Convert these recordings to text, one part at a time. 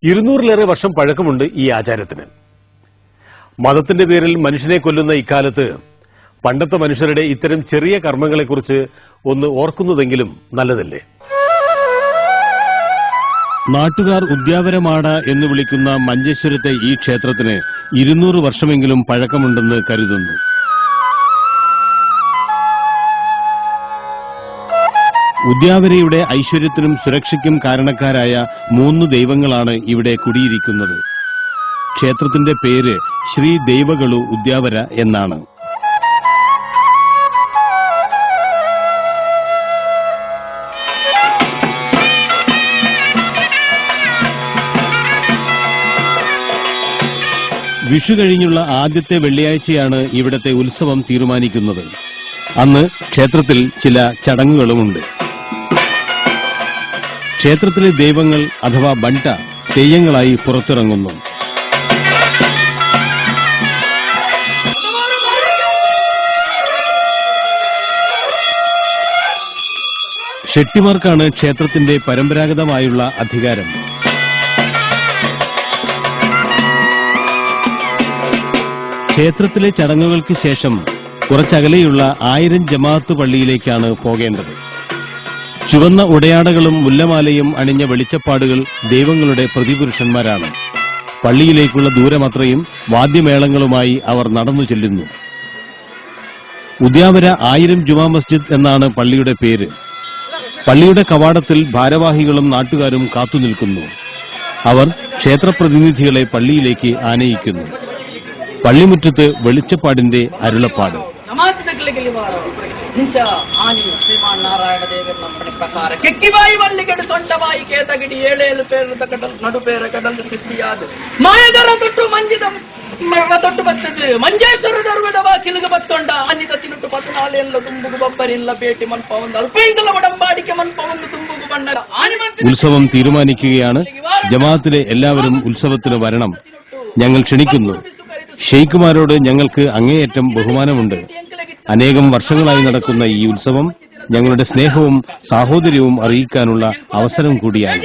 200-ലേറെ വർഷം പഴക്കമുണ്ട് ഈ ആചാരത്തിന്. മതത്തിന്റെ പേരിൽ മനുഷ്യനെ കൊല്ലുന്ന ഇക്കാലത്ത് പണ്ടത്തെ മനുഷ്യരുടെ ഇത്തരം ചെറിയ കർമ്മങ്ങളെക്കുറിച്ച് ഒന്ന് ഓർക്കുന്നതെങ്കിലും നല്ലതല്ലേ? നാട്ടുകാർ ഉദ്യാവരമാട എന്ന് വിളിക്കുന്ന മഞ്ചേശ്വരത്തെ ഈ ക്ഷേത്രത്തിന് 200 വർഷമെങ്കിലും പഴക്കമുണ്ടെന്ന് കരുതുന്നു. ഉദ്യാവരയുടെ ഐശ്വര്യത്തിനും സുരക്ഷയ്ക്കും കാരണക്കാരായ 3 ദൈവങ്ങളാണ് ഇവിടെ കുടിയിരിക്കുന്നത്. ക്ഷേത്രത്തിന്റെ പേര് ശ്രീ ദൈവകളു ഉദ്യാവര എന്നാണ്. വിഷു കഴിഞ്ഞുള്ള ആദ്യത്തെ വെള്ളിയാഴ്ചയാണ് ഇവിടത്തെ ഉത്സവം തീരുമാനിക്കുന്നത്. അന്ന് ക്ഷേത്രത്തിൽ ചില ചടങ്ങുകളുമുണ്ട്. ക്ഷേത്രത്തിലെ ദൈവങ്ങൾ അഥവാ ബണ്ട തെയ്യങ്ങളായി പുറത്തിറങ്ങുന്നു. ഷെട്ടിമാർക്കാണ് ക്ഷേത്രത്തിന്റെ പരമ്പരാഗതമായുള്ള അധികാരം. ക്ഷേത്രത്തിലെ ചടങ്ങുകൾക്ക് ശേഷം കുറച്ചകലെയുള്ള 1000 ജമാഅത്ത് പള്ളിയിലേക്കാണ് പോകേണ്ടത്. ചുവന്ന ഉടയാടകളും മുല്ലമാലയും അണിഞ്ഞ വെളിച്ചപ്പാടുകൾ ദൈവങ്ങളുടെ പ്രതിപുരുഷന്മാരാണ്. പള്ളിയിലേക്കുള്ള ദൂരമത്രയും വാദ്യമേളങ്ങളുമായി അവർ നടന്നു ചെല്ലുന്നു. ഉദ്യാവര 1000 ജുമാ മസ്ജിദ് എന്നാണ് പള്ളിയുടെ പേര്. പള്ളിയുടെ കവാടത്തിൽ ഭാരവാഹികളും നാട്ടുകാരും കാത്തുനിൽക്കുന്നു. അവർ ക്ഷേത്രപ്രതിനിധികളെ പള്ളിയിലേക്ക് ആനയിക്കുന്നു. പള്ളിമുറ്റത്ത് വെളിച്ചപ്പാടിന്റെ അരുളപ്പാട്. ഉത്സവം തീരുമാനിക്കുകയാണ്. ജമാഅത്തിലെ എല്ലാവരും ഉത്സവത്തിന് വരണം. ഞങ്ങൾ ക്ഷണിക്കുന്നു. ഷെയ്ഖുമാരോട് ഞങ്ങൾക്ക് അങ്ങേയറ്റം ബഹുമാനമുണ്ട്. അനേകം വർഷങ്ങളായി നടക്കുന്ന ഈ ഉത്സവം ഞങ്ങളുടെ സ്നേഹവും സാഹോദര്യവും അറിയിക്കാനുള്ള അവസരം കൂടിയാണ്.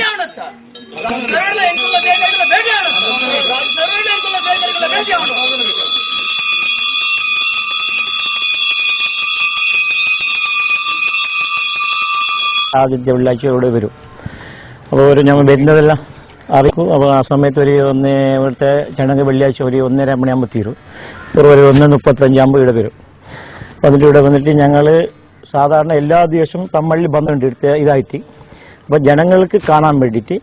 ആദ്യത്തെ വെള്ളിയാഴ്ച ഇവിടെ വരും. അപ്പോൾ ഞങ്ങൾ വരുന്നതെല്ലാം അറിയിക്കും. അപ്പോൾ ആ സമയത്ത് ഇവിടുത്തെ ചടങ്ങ് വെള്ളിയാഴ്ച 1:30 മണിയാകുമ്പോൾ തീരും. ഒരു 1:35 ഇവിടെ വരും. വന്നിട്ട് ഇവിടെ വന്നിട്ട് ഞങ്ങൾ സാധാരണ എല്ലാ ദിവസവും തമ്മള്ളി ബന്ധമുണ്ട് എടുത്ത് ഇതായിട്ട്. അപ്പോൾ ജനങ്ങൾക്ക് കാണാൻ വേണ്ടിയിട്ട്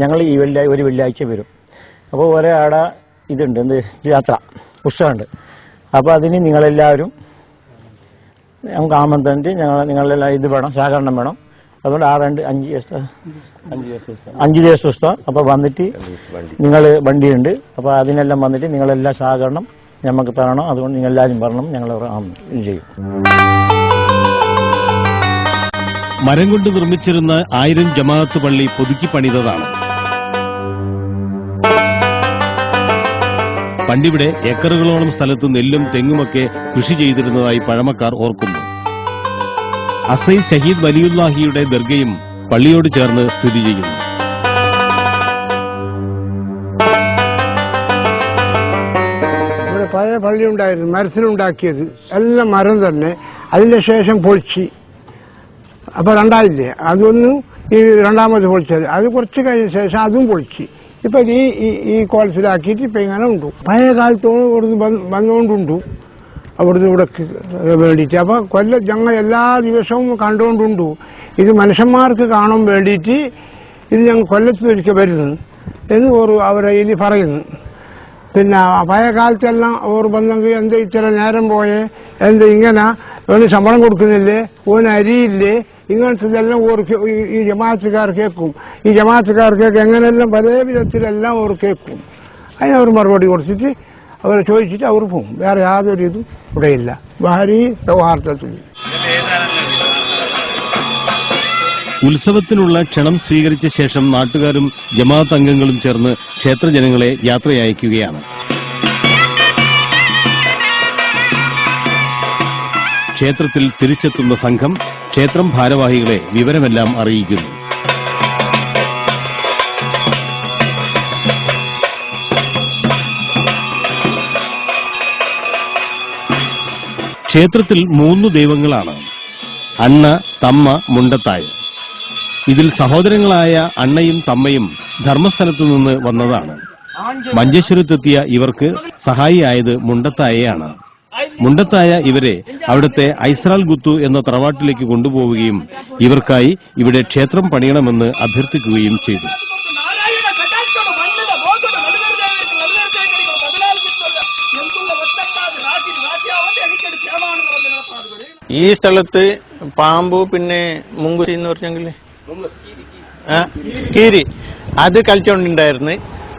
ഞങ്ങൾ ഈ ഒരു വെള്ളിയാഴ്ച വരും. അപ്പോൾ ഒരാടെ ഇതുണ്ട്, എന്ത് യാത്ര ഉത്സവമുണ്ട്. അപ്പോൾ അതിന് നിങ്ങളെല്ലാവരും നമുക്ക് ആമന്ത്രിച്ച് നിങ്ങളെല്ലാം ഇത് വേണം, സഹകരണം വേണം. അതുകൊണ്ട് 5 ദിവസം ഉത്സവം. അപ്പോൾ വന്നിട്ട് നിങ്ങൾ വണ്ടിയുണ്ട്. അപ്പോൾ അതിനെല്ലാം വന്നിട്ട് നിങ്ങളെല്ലാം സഹകരണം ഞമ്മക്ക് തരണം. അതുകൊണ്ട് നിങ്ങളെല്ലാവരും വരണം. ഞങ്ങൾ ചെയ്യും. മരം കൊണ്ട് നിർമ്മിച്ചിരുന്ന 1000 ജമാഅത്ത് പള്ളി പുതുക്കി പണിതതാണ്. പണ്ടിവിടെ ഏക്കറുകളോളം സ്ഥലത്ത് നെല്ലും തെങ്ങുമൊക്കെ കൃഷി ചെയ്തിരുന്നതായി പഴമക്കാർ ഓർക്കുന്നു. അസൈ ഷഹീദ് വലിയുല്ലാഹിയുടെ ദർഗയും പള്ളിയോട് ചേർന്ന് സ്ഥിതി ചെയ്യുന്നു. ഇവിടെ പഴയ പള്ളി ഉണ്ടായിരുന്നു, മരത്തിനുണ്ടാക്കിയത്. എല്ലാം മരം തന്നെ. അതിന്റെ ശേഷം പൊളിച്ച്. അപ്പൊ രണ്ടായില്ലേ, അതൊന്നും ഈ രണ്ടാമത് പൊളിച്ചത്. അത് കുറച്ച് കഴിഞ്ഞ ശേഷം അതും പൊളിച്ച്. ഇപ്പൊ ഈ കോളത്തിലാക്കിയിട്ട് ഇപ്പൊ ഇങ്ങനെ ഉണ്ട്. പഴയ കാലത്തോളം ഇവിടുന്ന് വന്നുകൊണ്ടുണ്ട് അവിടുന്ന് ഇവിടെ വേണ്ടിയിട്ട്. അപ്പൊ ഞങ്ങൾ എല്ലാ ദിവസവും കണ്ടുകൊണ്ടുണ്ട്. ഇത് മനുഷ്യന്മാർക്ക് കാണാൻ വേണ്ടിയിട്ട് ഇത് ഞങ്ങൾ കൊല്ലത്തിലൊരിക്കൽ വരുന്നു എന്ന് അവരെ ഇനി പറയുന്നു. പിന്നെ പഴയ കാലത്തെല്ലാം ഓർ വന്നെങ്കിൽ എന്താ ഇത്ര നേരം പോയേ, എന്താ ഇങ്ങനെ ഓന് ശമ്പളം കൊടുക്കുന്നില്ലേ, ഓന് അരിയില്ലേ, ഇങ്ങനത്തെല്ലാം ഓർക്ക് ഈ ജമാഅത്തുകാർ കേൾക്കും. ഈ ജമാഅത്തുകാർക്കൊക്കെ എങ്ങനെയെല്ലാം പല വിധത്തിലെല്ലാം ഓർ കേൾക്കും. അതിനവർ മറുപടി കൊടുത്തിട്ട് അവരെ ചോദിച്ചിട്ട് അവർ പോകും. വേറെ യാതൊരു ഇതും ഇവിടെയില്ല. ഭാര്യ സൗഹാർദ്ദത്തിൽ. ഉത്സവത്തിനുള്ള ക്ഷണം സ്വീകരിച്ച ശേഷം നാട്ടുകാരും ജമാഅത്ത് അംഗങ്ങളും ചേർന്ന് ക്ഷേത്രജനങ്ങളെ യാത്രയയക്കുകയാണ്. ക്ഷേത്രത്തിൽ തിരിച്ചെത്തുന്ന സംഘം ക്ഷേത്രം ഭാരവാഹികളെ വിവരമെല്ലാം അറിയിക്കുന്നു. ക്ഷേത്രത്തിൽ 3 ദൈവങ്ങളാണ്: അണ്ണ, തമ്മ, മുണ്ടത്തായ. ഇതിൽ സഹോദരങ്ങളായ അണ്ണയും തമ്മയും ധർമ്മസ്ഥലത്തു നിന്ന് വന്നതാണ്. മഞ്ചേശ്വരത്തെത്തിയ ഇവർക്ക് സഹായിയായത് മുണ്ടത്തായയാണ്. മുണ്ടത്തായ ഇവരെ അവിടുത്തെ ഐസ്രാൽ ഗുത്തു എന്ന തറവാട്ടിലേക്ക് കൊണ്ടുപോവുകയും ഇവർക്കായി ഇവിടെ ക്ഷേത്രം പണിയണമെന്ന് അഭ്യർത്ഥിക്കുകയും ചെയ്തു. ഈ സ്ഥലത്ത് പാമ്പു, പിന്നെ മുങ്കുരി എന്ന് പറഞ്ഞെങ്കിൽ കീരി, അത് കളിച്ചോണ്ടുണ്ടായിരുന്നു.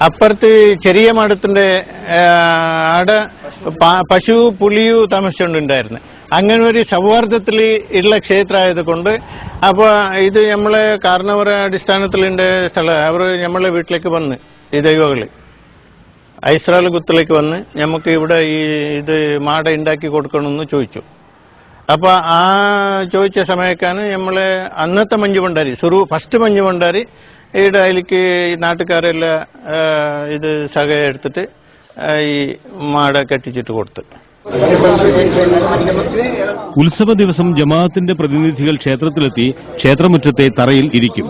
അപ്പുറത്ത് ചെറിയ മഠത്തിന്റെ ആടെ പശു പുലിയു താമസിച്ചുകൊണ്ടുണ്ടായിരുന്നു. അങ്ങനെ ഒരു സൗഹാർദ്ദത്തിൽ ഉള്ള ക്ഷേത്രമായത് കൊണ്ട് അപ്പോൾ ഇത് നമ്മളെ കാരണവര അടിസ്ഥാനത്തിലുണ്ട് സ്ഥലം. അവർ നമ്മളെ വീട്ടിലേക്ക് വന്ന് ഈ ദൈവങ്ങൾ ഐസ്രാൽ ഗുത്തിലേക്ക് വന്ന് നമുക്ക് ഇവിടെ ഇത് മാട ഉണ്ടാക്കി കൊടുക്കണമെന്ന് ചോദിച്ചു. അപ്പൊ ആ ചോദിച്ച സമയക്കാണ് നമ്മളെ അന്നത്തെ മഞ്ഞുഭണ്ഡാരി ഫസ്റ്റ് മഞ്ഞുഭണ്ഡാരി ഇവിടെ അതിലേക്ക് ഈ നാട്ടുകാരെല്ലാം ഇത് സഹ എടുത്തിട്ട് ഈ മാട കെട്ടിച്ചിട്ട് കൊടുത്തു. ഉത്സവ ദിവസം ജമാഅത്തിന്റെ പ്രതിനിധികൾ ക്ഷേത്രത്തിലെത്തി ക്ഷേത്രമുറ്റത്തെ തറയിൽ ഇരിക്കും.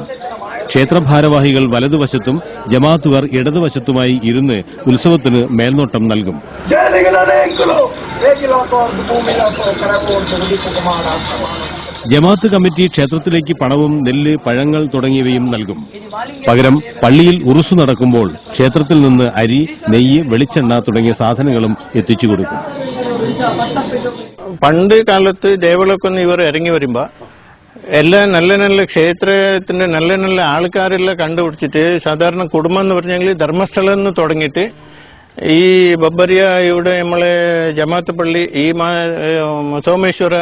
ക്ഷേത്രഭാരവാഹികൾ വലതുവശത്തും ജമാഅത്തുകാർ ഇടതുവശത്തുമായി ഇരുന്ന് ഉത്സവത്തിന് മേൽനോട്ടം നൽകും. ജമാഅത്ത് കമ്മിറ്റി ക്ഷേത്രത്തിലേക്ക് പണവും നെല്ല്, പഴങ്ങൾ തുടങ്ങിയവയും നൽകും. പകരം പള്ളിയിൽ ഉറുസു നടക്കുമ്പോൾ ക്ഷേത്രത്തിൽ നിന്ന് അരി, നെയ്യ്, വെളിച്ചെണ്ണ തുടങ്ങിയ സാധനങ്ങളും എത്തിച്ചു കൊടുക്കും. പണ്ട് കാലത്ത് ദേവളക്കൊന്ന് ഇവർ ഇറങ്ങി വരുമ്പോ എല്ലാം നല്ല നല്ല ക്ഷേത്രത്തിന്റെ നല്ല നല്ല ആൾക്കാരെല്ലാം കണ്ടുപിടിച്ചിട്ട് സാധാരണ കുടുംബം എന്ന് പറഞ്ഞെങ്കിൽ ധർമ്മസ്ഥലം എന്ന് തുടങ്ങിയിട്ട് ഈ ബബ്ബരിയ ഇവിടെ നമ്മളെ ജമാഅത്ത് പള്ളി ഈ സോമേശ്വര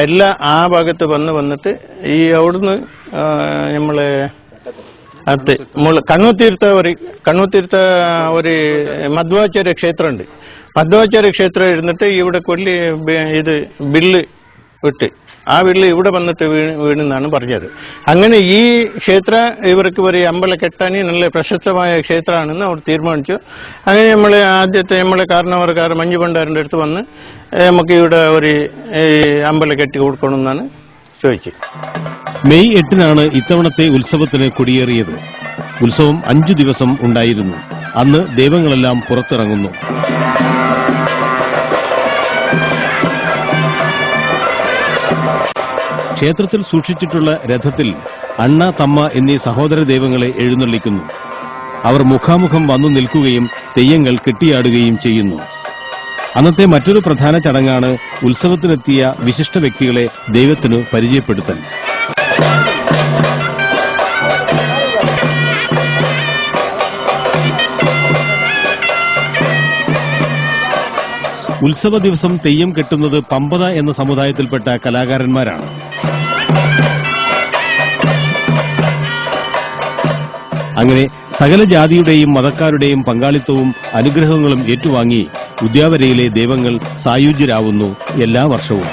എല്ലാം ആ ഭാഗത്ത് വന്നിട്ട് ഈ അവിടുന്ന് നമ്മളെ അത് കണ്ണൂത്തീർത്ത ഒരു മധ്വാചാര്യ ക്ഷേത്രമുണ്ട്. മധ്വാചാര്യ ക്ഷേത്രം ഇരുന്നിട്ട് ഇവിടെ കൊല്ലി ഇത് ബില്ല് വിട്ട് ആ വീട്ടിൽ ഇവിടെ വന്നിട്ട് വീണെന്നാണ് പറഞ്ഞത്. അങ്ങനെ ഈ ക്ഷേത്ര ഇവർക്ക് ഒരു അമ്പല കെട്ടാനി നല്ല പ്രശസ്തമായ ക്ഷേത്രമാണെന്ന് അവർ തീരുമാനിച്ചു. അങ്ങനെ നമ്മളെ കാരണവർക്കാർ മഞ്ഞുഭണ്ഡാരിന്റെ അടുത്ത് വന്ന് നമുക്ക് ഇവിടെ ഒരു അമ്പല കെട്ടി കൊടുക്കണമെന്നാണ് ചോദിച്ചത്. മെയ് 8-നാണ് ഇത്തവണത്തെ ഉത്സവത്തിന് കൊടിയേറിയത്. ഉത്സവം 5 ദിവസം ഉണ്ടായിരുന്നു. അന്ന് ദൈവങ്ങളെല്ലാം പുറത്തിറങ്ങുന്നു. ക്ഷേത്രത്തിൽ സൂക്ഷിച്ചിട്ടുള്ള രഥത്തിൽ അണ്ണ, തമ്മ എന്നീ സഹോദര ദൈവങ്ങളെ എഴുന്നള്ളിക്കുന്നു. അവർ മുഖാമുഖം വന്നു നിൽക്കുകയും തെയ്യങ്ങൾ കെട്ടിയാടുകയും ചെയ്യുന്നു. അന്നത്തെ മറ്റൊരു പ്രധാന ചടങ്ങാണ് ഉത്സവത്തിനെത്തിയ വിശിഷ്ട വ്യക്തികളെ ദൈവത്തിനു പരിചയപ്പെടുത്തൽ. ഉത്സവ ദിവസം തെയ്യം കെട്ടുന്നത് പമ്പത എന്ന സമുദായത്തിൽപ്പെട്ട കലാകാരന്മാരാണ്. അങ്ങനെ സകല ജാതിയുടെയും മതക്കാരുടെയും പങ്കാളിത്തവും അനുഗ്രഹങ്ങളും ഏറ്റുവാങ്ങി ഉദ്യാവരയിലെ ദൈവങ്ങൾ സായുജ്യരാവുന്നു എല്ലാ വർഷവും.